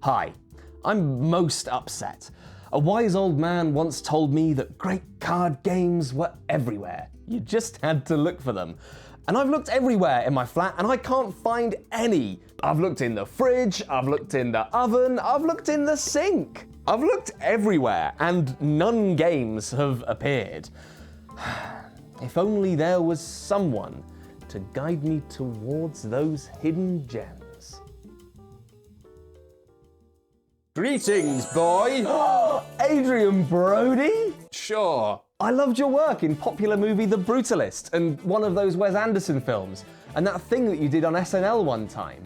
Hi, I'm most upset. A wise old man once told me that great card games were everywhere. You just had to look for them. And I've looked everywhere in my flat and I can't find any. I've looked in the fridge, I've looked in the oven, I've looked in the sink. I've looked everywhere and none games have appeared. If only there was someone to guide me towards those hidden gems. Greetings, boy! Adrian Brody? Sure. I loved your work in popular movie The Brutalist and one of those Wes Anderson films, and that thing that you did on SNL one time.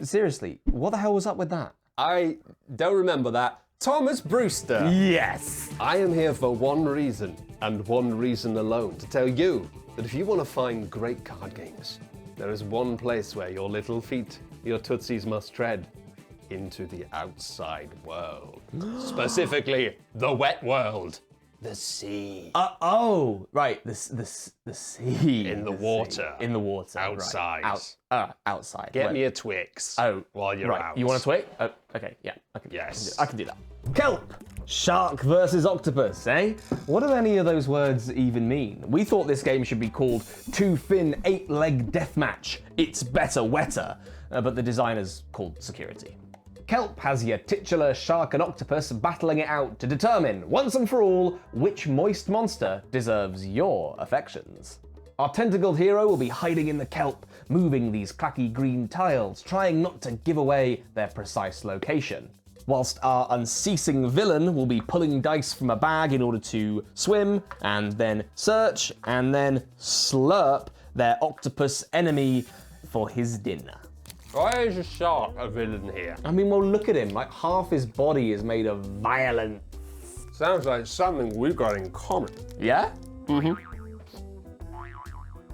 Seriously, what the hell was up with that? I don't remember that. Thomas Brewster. Yes! I am here for one reason, and one reason alone, to tell you that if you want to find great card games, there is one place where your little feet, your tootsies must tread. Into the outside world. Specifically, the wet world. The sea. Right, the sea. In the water. In the water. Outside. Right. Outside. Get me a Twix. While you're right. out. You want a Twix? Oh, okay, yeah. Yes. I can do that. Kelp! Shark versus octopus, eh? What do any of those words even mean? We thought this game should be called Two Fin, Eight Leg Deathmatch. It's better, wetter. But the designers called security. Kelp has your titular shark and octopus battling it out to determine, once and for all, which moist monster deserves your affections. Our tentacled hero will be hiding in the kelp, moving these clacky green tiles, trying not to give away their precise location. Whilst our unceasing villain will be pulling dice from a bag in order to swim, and then search, and then slurp their octopus enemy for his dinner. Why is a shark a villain here? I mean, well, look at him. Like, half his body is made of violence. Sounds like something we've got in common. Yeah?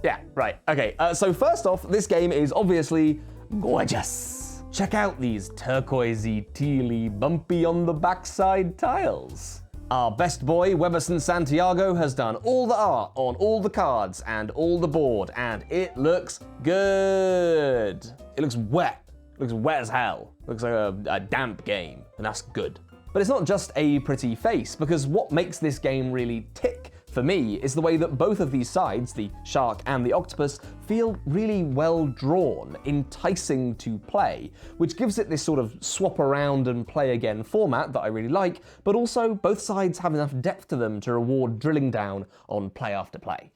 Yeah, right. Okay, so first off, this game is obviously gorgeous. Check out these turquoisey, tealy, bumpy on the backside tiles. Our best boy, Weberson Santiago, has done all the art on all the cards and all the board, and it looks good. It looks wet. It looks wet as hell. It looks like a damp game, and that's good. But it's not just a pretty face, because what makes this game really tick for me is the way that both of these sides, the shark and the octopus, feel really well drawn, enticing to play, which gives it this sort of swap around and play again format that I really like, but also both sides have enough depth to them to reward drilling down on play after play.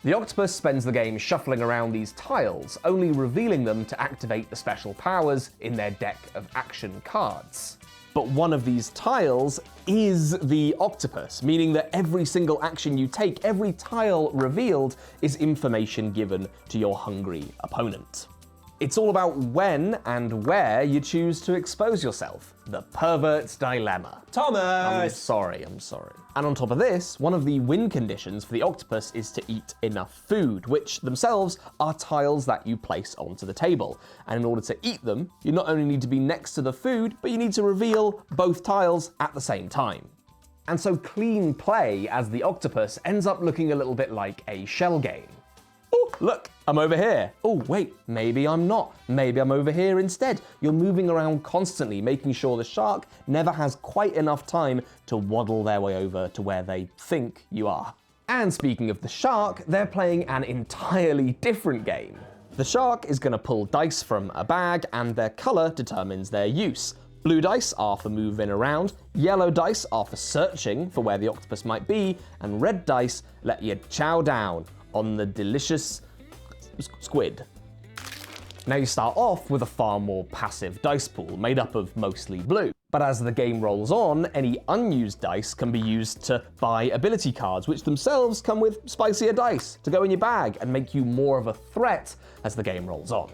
The octopus spends the game shuffling around these tiles, only revealing them to activate the special powers in their deck of action cards. But one of these tiles is the octopus, meaning that every single action you take, every tile revealed, is information given to your hungry opponent. It's all about when and where you choose to expose yourself. The pervert's dilemma. Thomas! I'm sorry. And on top of this, one of the win conditions for the octopus is to eat enough food, which themselves are tiles that you place onto the table. And in order to eat them, you not only need to be next to the food, but you need to reveal both tiles at the same time. And so clean play as the octopus ends up looking a little bit like a shell game. Oh, look, I'm over here. Oh, wait, maybe I'm not. Maybe I'm over here instead. You're moving around constantly, making sure the shark never has quite enough time to waddle their way over to where they think you are. And speaking of the shark, they're playing an entirely different game. The shark is going to pull dice from a bag, and their color determines their use. Blue dice are for moving around, yellow dice are for searching for where the octopus might be, and red dice let you chow down on the delicious squid. Now you start off with a far more passive dice pool made up of mostly blue. But as the game rolls on, any unused dice can be used to buy ability cards, which themselves come with spicier dice to go in your bag and make you more of a threat as the game rolls on.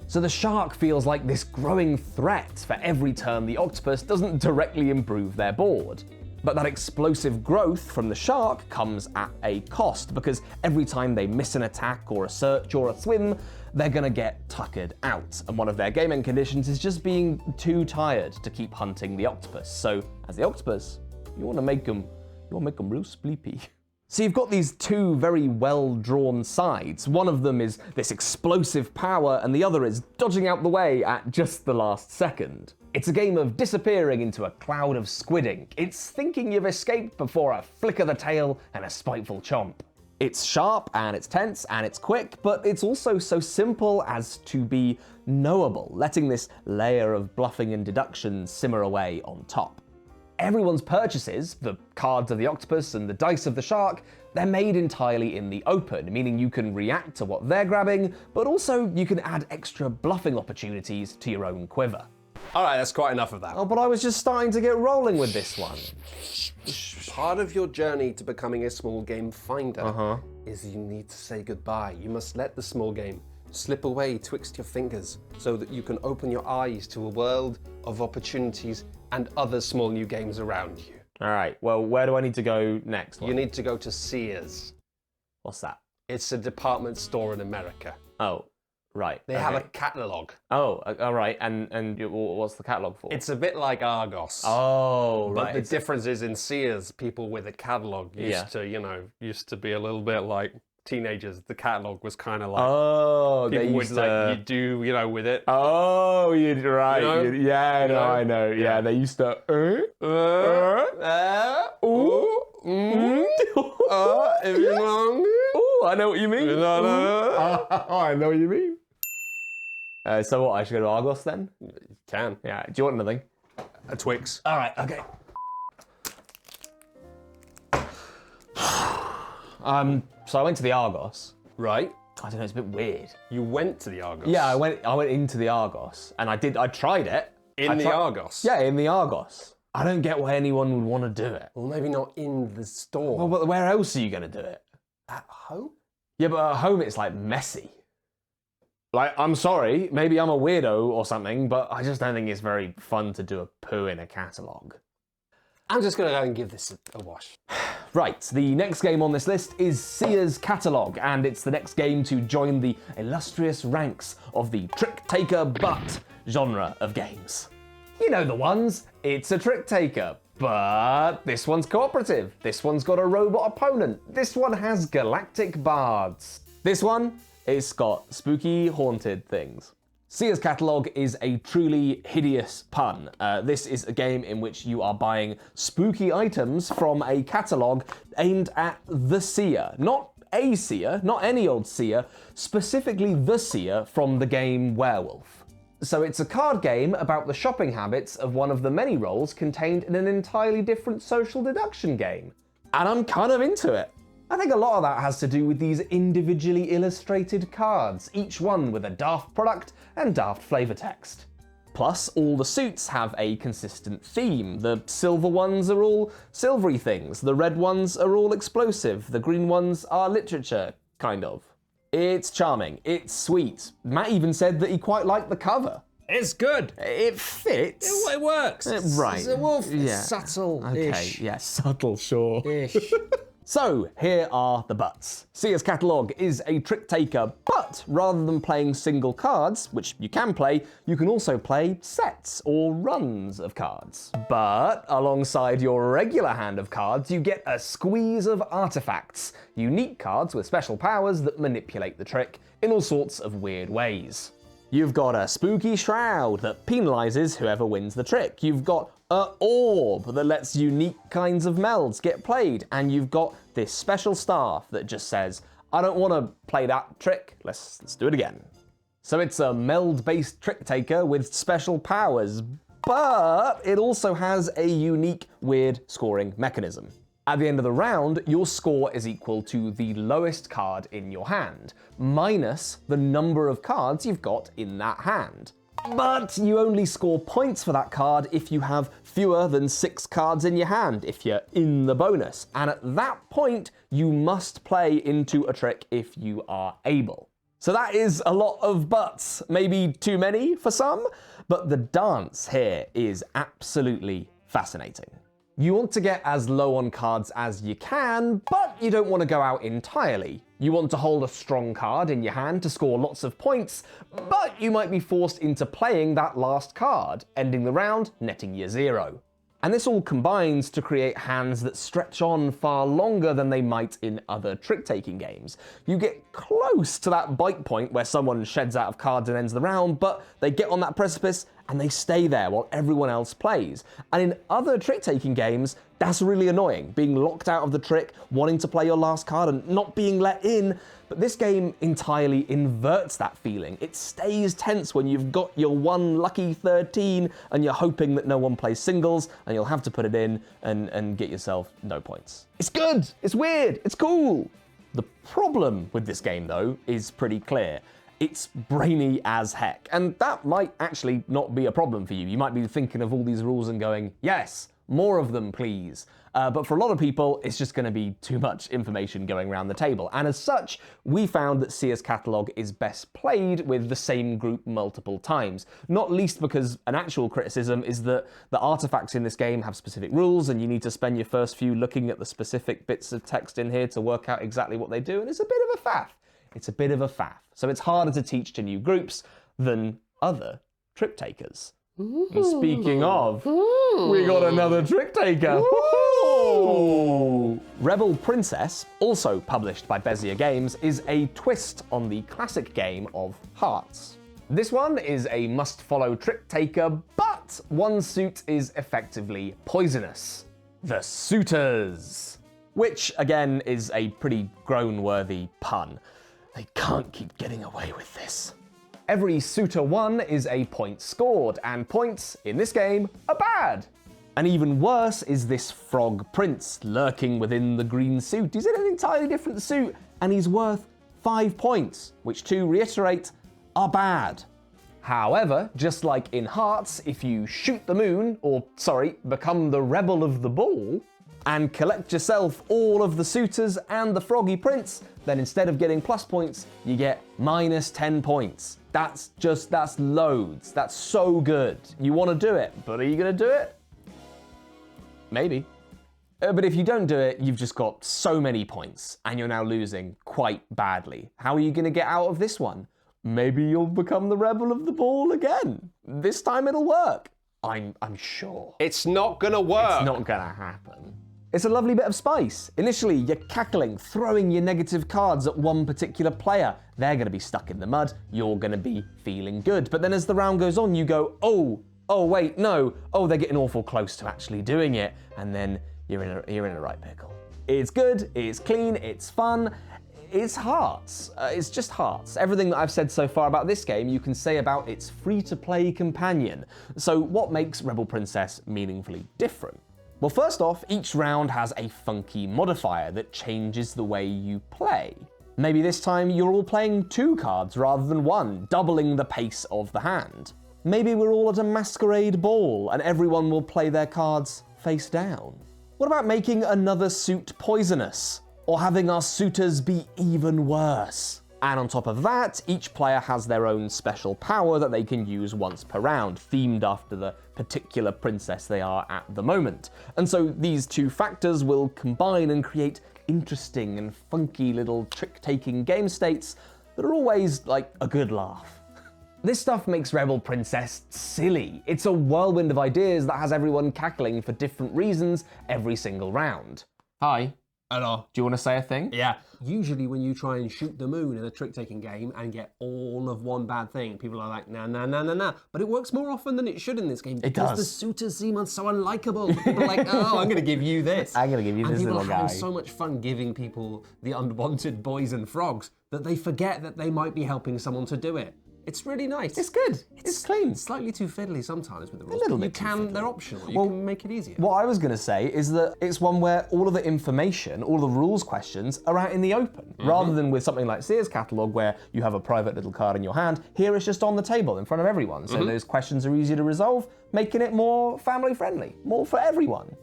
So the shark feels like this growing threat for every turn the octopus doesn't directly improve their board. But that explosive growth from the shark comes at a cost, because every time they miss an attack or a search or a swim, they're gonna get tuckered out. And one of their game end conditions is just being too tired to keep hunting the octopus. So as the octopus, you wanna make them real sleepy. So you've got these two very well-drawn sides. One of them is this explosive power, and the other is dodging out the way at just the last second. It's a game of disappearing into a cloud of squid ink. It's thinking you've escaped before a flick of the tail and a spiteful chomp. It's sharp and it's tense and it's quick, but it's also so simple as to be knowable, letting this layer of bluffing and deduction simmer away on top. Everyone's purchases, the cards of the octopus and the dice of the shark, they're made entirely in the open, meaning you can react to what they're grabbing, but also you can add extra bluffing opportunities to your own quiver. All right, that's quite enough of that. Oh, but I was just starting to get rolling with this one. Part of your journey to becoming a small game finder is you need to say goodbye. You must let the small game slip away twixt your fingers so that you can open your eyes to a world of opportunities and other small new games around you. All right, well, where do I need to go next? You need to go to Seers. What's that? It's a department store in America. Oh, right. They have a catalog. Oh, all right, and what's the catalog for? It's a bit like Argos. Oh, But right. the difference is in Sears, people with a catalog used to be a little bit like teenagers. The catalog was kind of like they people used would to... like you do with it. Oh, you're right. You know? Yeah, no, I know. Yeah, they used to. If you long. Oh, I know what you mean. No. Oh, I know what you mean. So what? I should go to Argos then? You can. Yeah. Do you want anything? A Twix. All right. Okay. So I went to the Argos. Right. I don't know. It's a bit weird. You went to the Argos. Yeah, I went into the Argos, and I tried it. In the Argos. Yeah, in the Argos. I don't get why anyone would want to do it. Well, maybe not in the store. Well, but where else are you going to do it? At home? Yeah, but at home it's like messy. Like, I'm sorry, maybe I'm a weirdo or something, but I just don't think it's very fun to do a poo in a catalogue. I'm just going to go and give this a wash. Right, the next game on this list is Seers Catalog, and it's the next game to join the illustrious ranks of the trick-taker but genre of games. You know the ones. It's a trick-taker, but this one's cooperative. This one's got a robot opponent. This one has galactic bards. This one, it's got spooky, haunted things. Seers Catalog is a truly hideous pun. This is a game in which you are buying spooky items from a catalogue aimed at the seer. Not a seer, not any old seer, specifically the seer from the game Werewolf. So it's a card game about the shopping habits of one of the many roles contained in an entirely different social deduction game. And I'm kind of into it. I think a lot of that has to do with these individually illustrated cards, each one with a daft product and daft flavor text. Plus, all the suits have a consistent theme. The silver ones are all silvery things, the red ones are all explosive, the green ones are literature, kind of. It's charming, it's sweet. Matt even said that he quite liked the cover. It's good. It fits. It works. Right. It's a wolf. Yeah. It's subtle-ish. Okay, yeah, subtle, sure. Ish. So, here are the buts. Seers Catalog is a trick-taker, but rather than playing single cards, which you can play, you can also play sets or runs of cards. But alongside your regular hand of cards, you get a squeeze of artifacts, unique cards with special powers that manipulate the trick in all sorts of weird ways. You've got a spooky shroud that penalizes whoever wins the trick. You've got an orb that lets unique kinds of melds get played. And you've got this special staff that just says, I don't want to play that trick, let's do it again. So it's a meld-based trick taker with special powers, but it also has a unique, weird scoring mechanism. At the end of the round, your score is equal to the lowest card in your hand, minus the number of cards you've got in that hand. But you only score points for that card if you have fewer than 6 cards in your hand, if you're in the bonus. And at that point, you must play into a trick if you are able. So that is a lot of buts, maybe too many for some, but the dance here is absolutely fascinating. You want to get as low on cards as you can, but you don't want to go out entirely. You want to hold a strong card in your hand to score lots of points, but you might be forced into playing that last card, ending the round netting you 0. And this all combines to create hands that stretch on far longer than they might in other trick-taking games. You get close to that bite point where someone sheds out of cards and ends the round, but they get on that precipice and they stay there while everyone else plays. And in other trick-taking games, that's really annoying, being locked out of the trick, wanting to play your last card and not being let in. But this game entirely inverts that feeling. It stays tense when you've got your one lucky 13 and you're hoping that no one plays singles and you'll have to put it in and get yourself no points. It's good, it's weird, it's cool. The problem with this game though is pretty clear. It's brainy as heck, and that might actually not be a problem for you. You might be thinking of all these rules and going, yes, more of them, please. But for a lot of people, it's just going to be too much information going around the table. And as such, we found that Seers Catalog is best played with the same group multiple times. Not least because an actual criticism is that the artifacts in this game have specific rules, and you need to spend your first few looking at the specific bits of text in here to work out exactly what they do, and it's a bit of a faff. It's a bit of a faff. So it's harder to teach to new groups than other trick takers. And speaking of, we got another trick taker. Rebel Princess, also published by Bezier Games, is a twist on the classic game of Hearts. This one is a must-follow trick taker, but one suit is effectively poisonous. The Suitors. Which, again, is a pretty groan-worthy pun. They can't keep getting away with this. Every suitor won is a point scored, and points in this game are bad. And even worse is this frog prince lurking within the green suit. He's in an entirely different suit, and he's worth 5 points, which, to reiterate, are bad. However, just like in Hearts, if you shoot the moon, or sorry, become the rebel of the ball, and collect yourself all of the suitors and the froggy prince, then instead of getting plus points, you get minus 10 points. That's loads. That's so good. You want to do it, but are you going to do it? Maybe. But if you don't do it, you've just got so many points, and you're now losing quite badly. How are you going to get out of this one? Maybe you'll become the rebel of the ball again. This time it'll work. I'm sure. It's not gonna work. It's not gonna happen. It's a lovely bit of spice. Initially, you're cackling, throwing your negative cards at one particular player. They're gonna be stuck in the mud. You're gonna be feeling good. But then as the round goes on, you go, oh wait, no. Oh, they're getting awful close to actually doing it. And then you're in a right pickle. It's good, it's clean, it's fun. It's Hearts. It's just Hearts. Everything that I've said so far about this game, you can say about its free-to-play companion. So what makes Rebel Princess meaningfully different? Well, first off, each round has a funky modifier that changes the way you play. Maybe this time you're all playing 2 cards rather than 1, doubling the pace of the hand. Maybe we're all at a masquerade ball and everyone will play their cards face down. What about making another suit poisonous? Or having our suitors be even worse? And on top of that, each player has their own special power that they can use once per round, themed after the particular princess they are at the moment. And so these 2 factors will combine and create interesting and funky little trick-taking game states that are always like a good laugh. This stuff makes Rebel Princess silly. It's a whirlwind of ideas that has everyone cackling for different reasons every single round. Hi. Hello. Do you want to say a thing? Yeah. Usually when you try and shoot the moon in a trick-taking game and get all of one bad thing, people are like, nah. But it works more often than it should in this game. It does. Because the suitors seem so unlikable. People are like, oh, I'm going to give you this. I'm going to give you this little guy. And people are having so much fun giving people the unwanted boys and frogs that they forget that they might be helping someone to do it. It's really nice. It's good. It's clean. Slightly too fiddly sometimes with the rules. A little bit too fiddly. They're optional. You can make it easier. What I was going to say is that it's one where all of the information, all the rules questions are out in the open. Rather than with something like Seers Catalog where you have a private little card in your hand, here it's just on the table in front of everyone. So those questions are easier to resolve, making it more family friendly, more for everyone.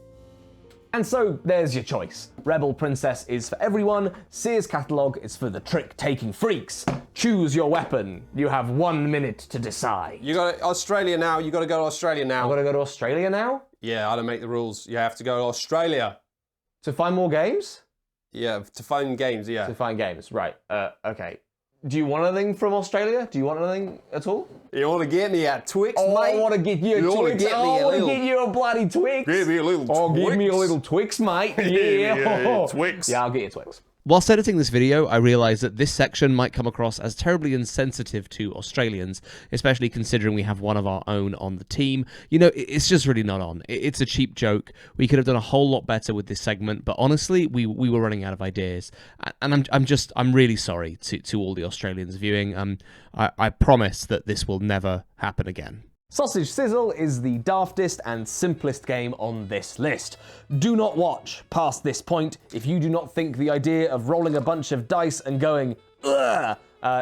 And so there's your choice. Rebel Princess is for everyone, Seers Catalog is for the trick-taking freaks. Choose your weapon. You have 1 minute to decide. You got Australia now. You got to go to Australia now. I've got to go to Australia now? Yeah, I don't make the rules. You have to go to Australia. To find more games? Yeah, to find games, yeah. To find games, right. Okay. Do you want anything from Australia? Do you want anything at all? You want to get me a Twix, Oh, mate? I want to get you a Twix. Get me I a want to little... get you a bloody Twix. Give me a little Oh, Twix. give me a little Twix, mate. Yeah. Twix. Yeah, I'll get you a Twix. Whilst editing this video, I realised that this section might come across as terribly insensitive to Australians, especially considering we have one of our own on the team. You know, it's just really not on. It's a cheap joke. We could have done a whole lot better with this segment, but honestly, we were running out of ideas. And I'm really sorry to all the Australians viewing. I promise that this will never happen again. Sausage Sizzle is the daftest and simplest game on this list. Do not watch past this point if you do not think the idea of rolling a bunch of dice and going, ugh,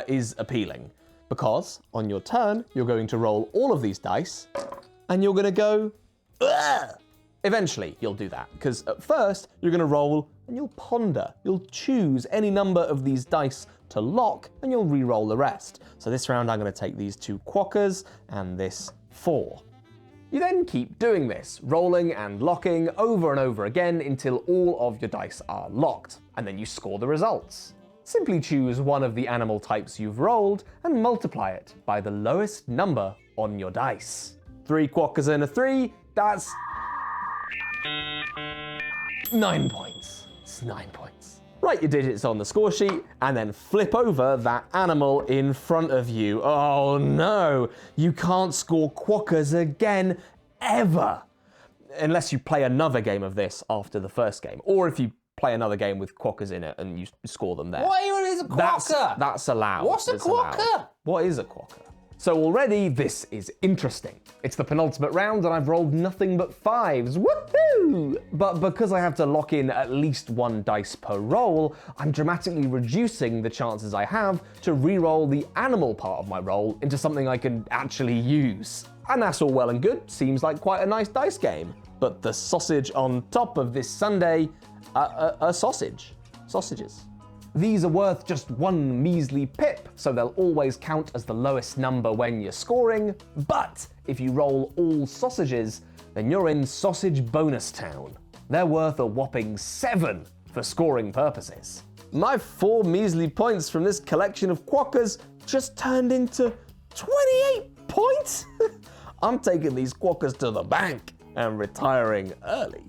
is appealing. Because on your turn, you're going to roll all of these dice and you're going to go, ugh. Eventually, you'll do that, because at first, you're going to roll and you'll ponder. You'll choose any number of these dice to lock, and you'll re-roll the rest. So this round, I'm going to take these 2 quackers and this 4. You then keep doing this, rolling and locking over and over again until all of your dice are locked, and then you score the results. Simply choose one of the animal types you've rolled and multiply it by the lowest number on your dice. 3 quackers and a 3, that's 9 points. It's 9 points. Write your digits on the score sheet and then flip over that animal in front of you. Oh no, you can't score quackers again, ever. Unless you play another game of this after the first game, or if you play another game with quackers in it and you score them there. What even is a quacker? That's allowed. What's a It's allowed. quacker? What is a quacker? So already this is interesting. It's the penultimate round and I've rolled nothing but 5s. Woohoo! But because I have to lock in at least 1 dice per roll, I'm dramatically reducing the chances I have to re-roll the animal part of my roll into something I can actually use. And that's all well and good, seems like quite a nice dice game. But the sausage on top of this sundae, sausages. These are worth just 1 measly pip, so they'll always count as the lowest number when you're scoring, but if you roll all sausages, then you're in sausage bonus town. They're worth a whopping 7 for scoring purposes. My 4 measly points from this collection of quackers just turned into 28 points? I'm taking these quackers to the bank and retiring early.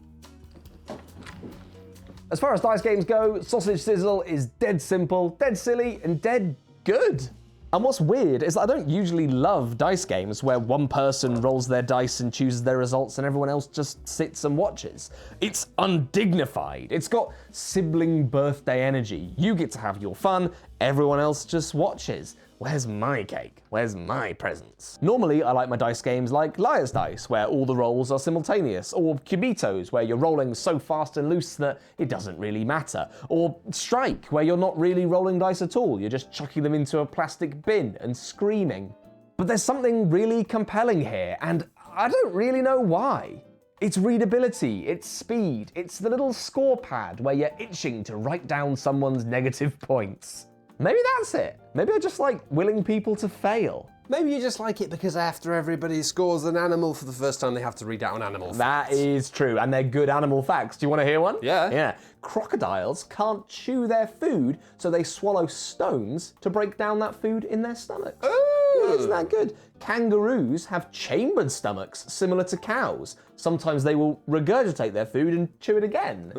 As far as dice games go, Sausage Sizzle is dead simple, dead silly, and dead good. And what's weird is that I don't usually love dice games where one person rolls their dice and chooses their results and everyone else just sits and watches. It's undignified. It's got sibling birthday energy. You get to have your fun, everyone else just watches. Where's my cake? Where's my presents? Normally, I like my dice games like Liar's Dice, where all the rolls are simultaneous, or Cubitos, where you're rolling so fast and loose that it doesn't really matter, or Strike, where you're not really rolling dice at all, you're just chucking them into a plastic bin and screaming. But there's something really compelling here, and I don't really know why. It's readability, it's speed, it's the little score pad where you're itching to write down someone's negative points. Maybe that's it. Maybe I just like willing people to fail. Maybe you just like it because after everybody scores an animal for the first time, they have to read out an animal That fact. is true, and they're good animal facts. Do you want to hear one? Yeah. Yeah. Crocodiles can't chew their food, so they swallow stones to break down that food in their stomachs. Ooh. Yeah, isn't that good? Kangaroos have chambered stomachs, similar to cows. Sometimes they will regurgitate their food and chew it again.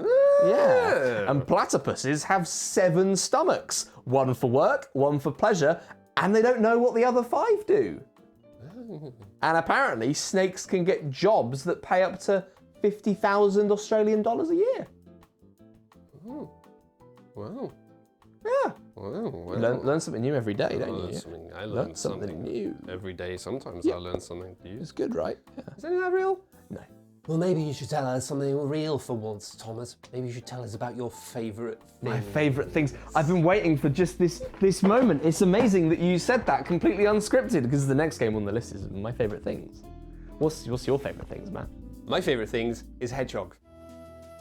Yeah. And platypuses have 7 stomachs. 1 for work, 1 for pleasure, and they don't know what the other 5 do. And apparently, snakes can get jobs that pay up to 50,000 Australian dollars a year. Ooh. Wow. Yeah. Wow. Learn something new every day, don't you? I Learn learn something new. every day. Sometimes I learn something new. It's good, right? Yeah. Is any of that real? No. Well, maybe you should tell us something real for once, Thomas. Maybe you should tell us about your favourite thing. My favourite things. I've been waiting for just this moment. It's amazing that you said that completely unscripted, because the next game on the list is my favourite things. What's your favourite things, Matt? My favourite things is Hedgehog.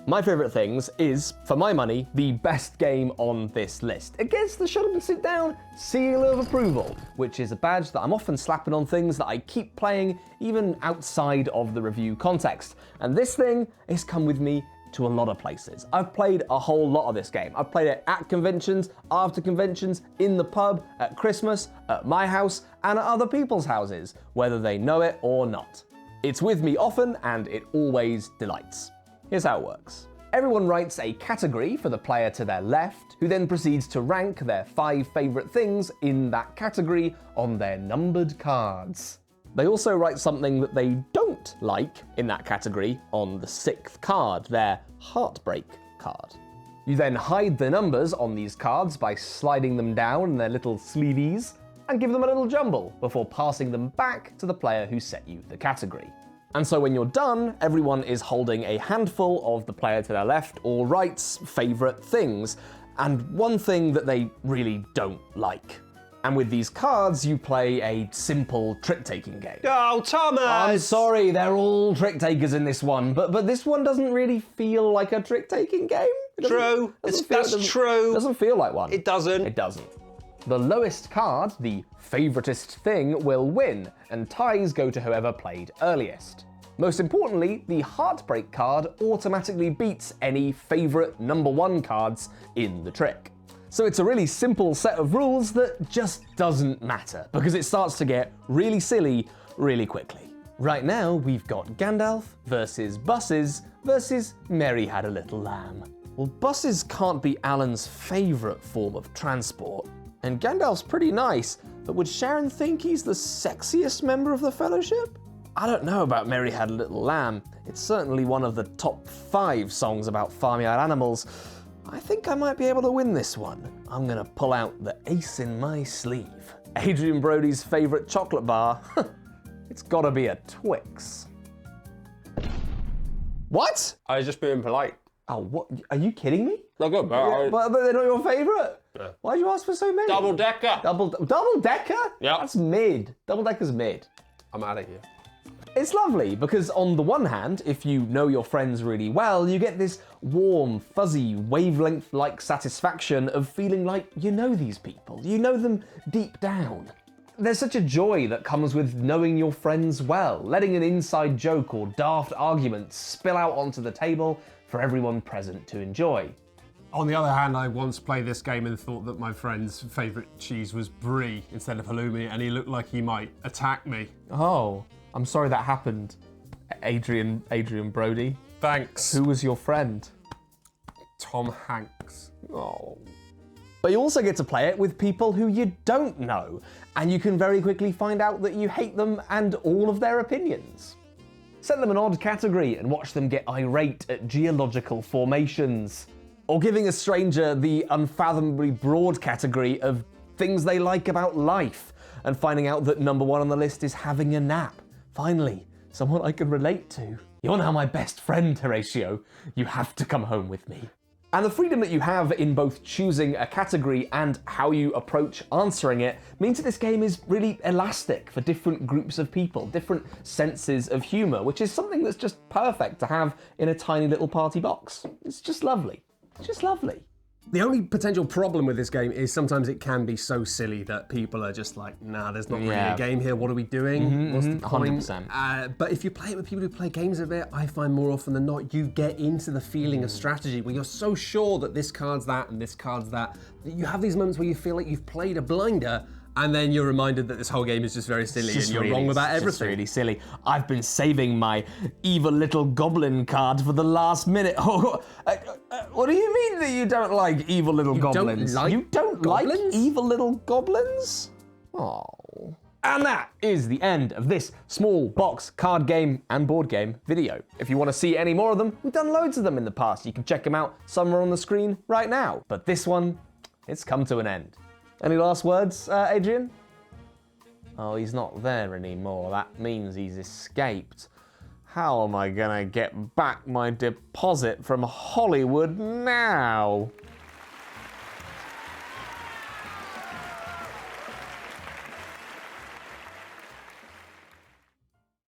My favourite things is, for my money, the best game on this list. It gets the shut up and sit down seal of approval, which is a badge that I'm often slapping on things that I keep playing even outside of the review context. And this thing has come with me to a lot of places. I've played a whole lot of this game. I've played it at conventions, after conventions, in the pub, at Christmas, at my house, and at other people's houses, whether they know it or not. It's with me often, and it always delights. Here's how it works. Everyone writes a category for the player to their left, who then proceeds to rank their 5 favourite things in that category on their numbered cards. They also write something that they don't like in that category on the 6th card, their heartbreak card. You then hide the numbers on these cards by sliding them down in their little sleeveys and give them a little jumble before passing them back to the player who set you the category. And so when you're done, everyone is holding a handful of the player to their left or right's favourite things, and one thing that they really don't like. And with these cards, you play a simple trick-taking game. Oh, Thomas! I'm sorry, they're all trick-takers in this one, but this one doesn't really feel like a trick-taking game. True. That's true. It doesn't feel like one. It doesn't. It doesn't. The lowest card, the favoritist thing, will win, and ties go to whoever played earliest. Most importantly, the heartbreak card automatically beats any favorite number 1 cards in the trick. So it's a really simple set of rules that just doesn't matter, because it starts to get really silly really quickly. Right now, we've got Gandalf versus buses versus Mary Had a Little Lamb. Well, buses can't be Alan's favourite form of transport, and Gandalf's pretty nice, but would Sharon think he's the sexiest member of the Fellowship? I don't know about Mary Had a Little Lamb. It's certainly one of the top 5 songs about farmyard animals. I think I might be able to win this one. I'm gonna pull out the ace in my sleeve. Adrian Brody's favourite chocolate bar. It's gotta be a Twix. What? I was just being polite. Oh, what? Are you kidding me? Not good, Yeah, but they're not your favourite? Yeah. Why'd you ask for so many? Double decker. Double decker? Yeah. That's mid. Double decker's mid. I'm out of here. It's lovely because on the one hand, if you know your friends really well, you get this warm, fuzzy, wavelength-like satisfaction of feeling like you know these people. You know them deep down. There's such a joy that comes with knowing your friends well, letting an inside joke or daft argument spill out onto the table for everyone present to enjoy. On the other hand, I once played this game and thought that my friend's favourite cheese was brie instead of halloumi, and he looked like he might attack me. Oh, I'm sorry that happened, Adrian Brody. Thanks. Who was your friend? Tom Hanks. Oh. But you also get to play it with people who you don't know, and you can very quickly find out that you hate them and all of their opinions. Set them an odd category and watch them get irate at geological formations. Or giving a stranger the unfathomably broad category of things they like about life, and finding out that number 1 on the list is having a nap. Finally, someone I can relate to. You're now my best friend, Horatio. You have to come home with me. And the freedom that you have in both choosing a category and how you approach answering it means that this game is really elastic for different groups of people, different senses of humour, which is something that's just perfect to have in a tiny little party box. It's just lovely. It's just lovely. The only potential problem with this game is sometimes it can be so silly that people are just like, nah, there's not really a game here. What are we doing? What's the point? 100%. But if you play it with people who play games a bit, I find more often than not, you get into the feeling of strategy where you're so sure that this card's that and this card's that you have these moments where you feel like you've played a blinder, and then you're reminded that this whole game is just very silly and you're wrong about everything. It's really silly. I've been saving my evil little goblin card for the last minute. Oh, what do you mean that you don't like evil little goblins? You don't like evil little goblins? Oh. And that is the end of this small box card game and board game video. If you want to see any more of them, we've done loads of them in the past. You can check them out somewhere on the screen right now. But this one, it's come to an end. Any last words, Adrian? Oh, he's not there anymore. That means he's escaped. How am I gonna get back my deposit from Hollywood now?